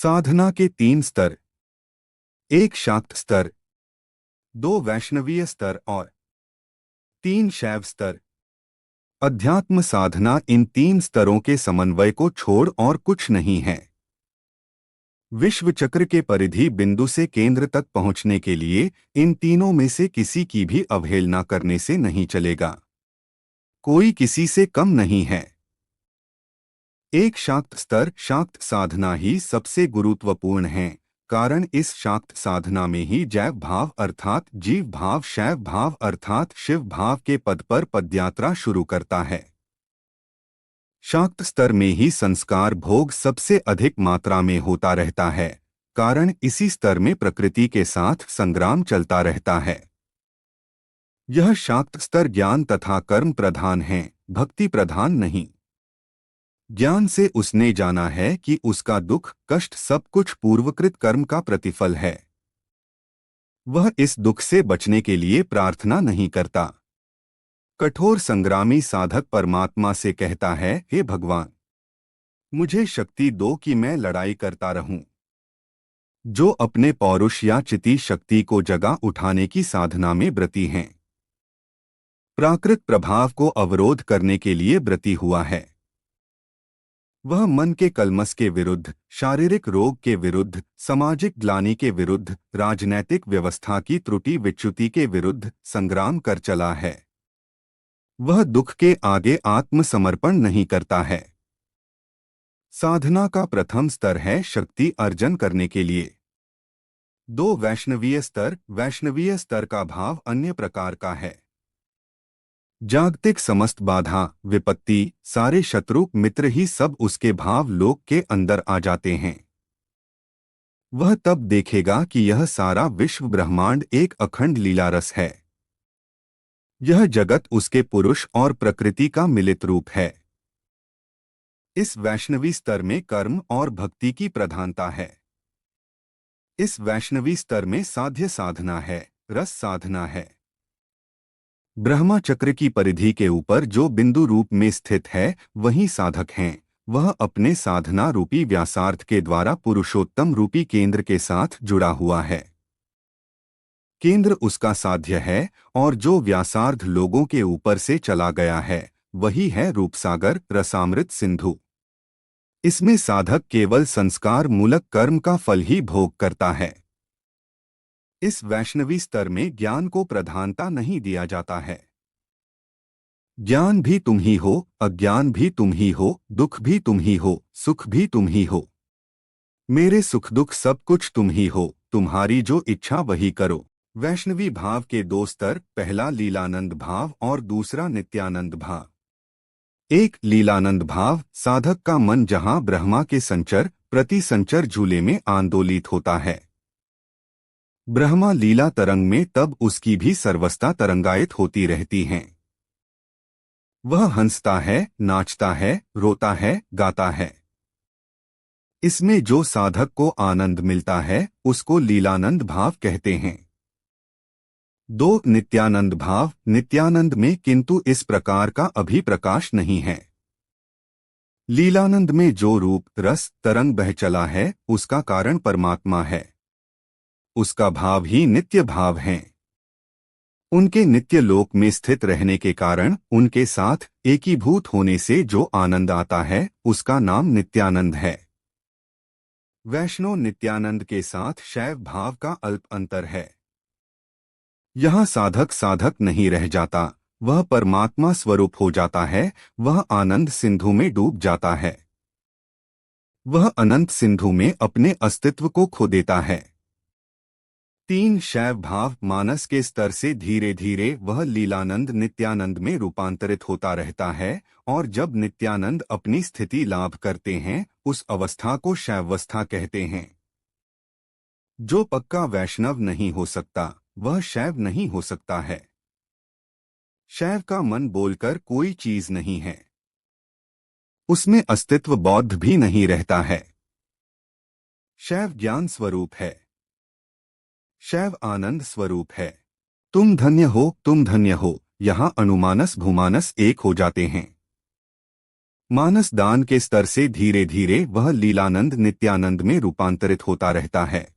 साधना के 3 स्तर। 1 शाक्त स्तर, 2 वैष्णवीय स्तर और 3 शैव स्तर। अध्यात्म साधना इन 3 स्तरों के समन्वय को छोड़ और कुछ नहीं है। विश्व चक्र के परिधि बिंदु से केंद्र तक पहुंचने के लिए इन तीनों में से किसी की भी अवहेलना करने से नहीं चलेगा। कोई किसी से कम नहीं है। एक शाक्त स्तर शाक्त साधना ही सबसे गुरुत्वपूर्ण है, कारण इस शाक्त साधना में ही जैव भाव अर्थात जीव भाव शैव भाव अर्थात शिव भाव के पद पर पदयात्रा शुरू करता है। शाक्त स्तर में ही संस्कार भोग सबसे अधिक मात्रा में होता रहता है, कारण इसी स्तर में प्रकृति के साथ संग्राम चलता रहता है। यह शाक्त स्तर ज्ञान तथा कर्म प्रधान है, भक्ति प्रधान नहीं। ज्ञान से उसने जाना है कि उसका दुख कष्ट सब कुछ पूर्वकृत कर्म का प्रतिफल है। वह इस दुख से बचने के लिए प्रार्थना नहीं करता। कठोर संग्रामी साधक परमात्मा से कहता है, हे भगवान, मुझे शक्ति दो कि मैं लड़ाई करता रहूं। जो अपने पौरुष या चिति शक्ति को जगा उठाने की साधना में व्रती हैं, प्राकृत प्रभाव को अवरोध करने के लिए व्रती हुआ है। वह मन के कलमस के विरुद्ध, शारीरिक रोग के विरुद्ध, सामाजिक ग्लानि के विरुद्ध, राजनैतिक व्यवस्था की त्रुटि विच्युति के विरुद्ध संग्राम कर चला है। वह दुख के आगे आत्मसमर्पण नहीं करता है। साधना का प्रथम स्तर है शक्ति अर्जन करने के लिए। 2 वैष्णवीय स्तर। वैष्णवीय स्तर का भाव अन्य प्रकार का है। जागतिक समस्त बाधा विपत्ति सारे शत्रु मित्र ही सब उसके भाव लोक के अंदर आ जाते हैं। वह तब देखेगा कि यह सारा विश्व ब्रह्मांड एक अखंड लीला रस है। यह जगत उसके पुरुष और प्रकृति का मिलित रूप है। इस वैष्णवी स्तर में कर्म और भक्ति की प्रधानता है। इस वैष्णवी स्तर में साध्य साधना है, रस साधना है। ब्रह्मा चक्र की परिधि के ऊपर जो बिंदु रूप में स्थित है वही साधक हैं। वह अपने साधना रूपी व्यासार्थ के द्वारा पुरुषोत्तम रूपी केंद्र के साथ जुड़ा हुआ है। केंद्र उसका साध्य है और जो व्यासार्ध लोगों के ऊपर से चला गया है वही है रूपसागर रसामृत सिंधु। इसमें साधक केवल संस्कार मूलक कर्म का फल ही भोग करता है। इस वैष्णवी स्तर में ज्ञान को प्रधानता नहीं दिया जाता है। ज्ञान भी तुम ही हो, अज्ञान भी तुम ही हो, दुख भी तुम ही हो, सुख भी तुम ही हो। मेरे सुख दुख सब कुछ तुम ही हो, तुम्हारी जो इच्छा वही करो। वैष्णवी भाव के 2 स्तर, पहला लीलानंद भाव और दूसरा नित्यानंद भाव। 1 लीलानंद भाव। साधक का मन जहां ब्रह्मा के संचर प्रति संचर झूले में आंदोलित होता है। ब्रह्मा लीला तरंग में तब उसकी भी सर्वस्ता तरंगायित होती रहती हैं। वह हंसता है, नाचता है, रोता है, गाता है। इसमें जो साधक को आनंद मिलता है उसको लीलानंद भाव कहते हैं। 2 नित्यानंद भाव। नित्यानंद में किंतु इस प्रकार का अभी प्रकाश नहीं है। लीलानंद में जो रूप रस तरंग बह चला है उसका कारण परमात्मा है। उसका भाव ही नित्य भाव हैं। उनके नित्य लोक में स्थित रहने के कारण उनके साथ एकीभूत होने से जो आनंद आता है उसका नाम नित्यानंद है। वैष्णव नित्यानंद के साथ शैव भाव का अल्प अंतर है। यहाँ साधक साधक नहीं रह जाता, वह परमात्मा स्वरूप हो जाता है। वह आनंद सिंधु में डूब जाता है। वह अनंत सिंधु में अपने अस्तित्व को खो देता है। 3 शैव भाव। मानस के स्तर से धीरे धीरे वह लीलानंद नित्यानंद में रूपांतरित होता रहता है और जब नित्यानंद अपनी स्थिति लाभ करते हैं उस अवस्था को शैवावस्था कहते हैं। जो पक्का वैष्णव नहीं हो सकता वह शैव नहीं हो सकता है। शैव का मन बोलकर कोई चीज नहीं है। उसमें अस्तित्व बौद्ध भी नहीं रहता है। शैव ज्ञान स्वरूप है। शैव आनंद स्वरूप है। तुम धन्य हो, तुम धन्य हो। यहाँ अनुमानस भूमानस एक हो जाते हैं। मानस दान के स्तर से धीरे धीरे वह लीलानंद नित्यानंद में रूपांतरित होता रहता है।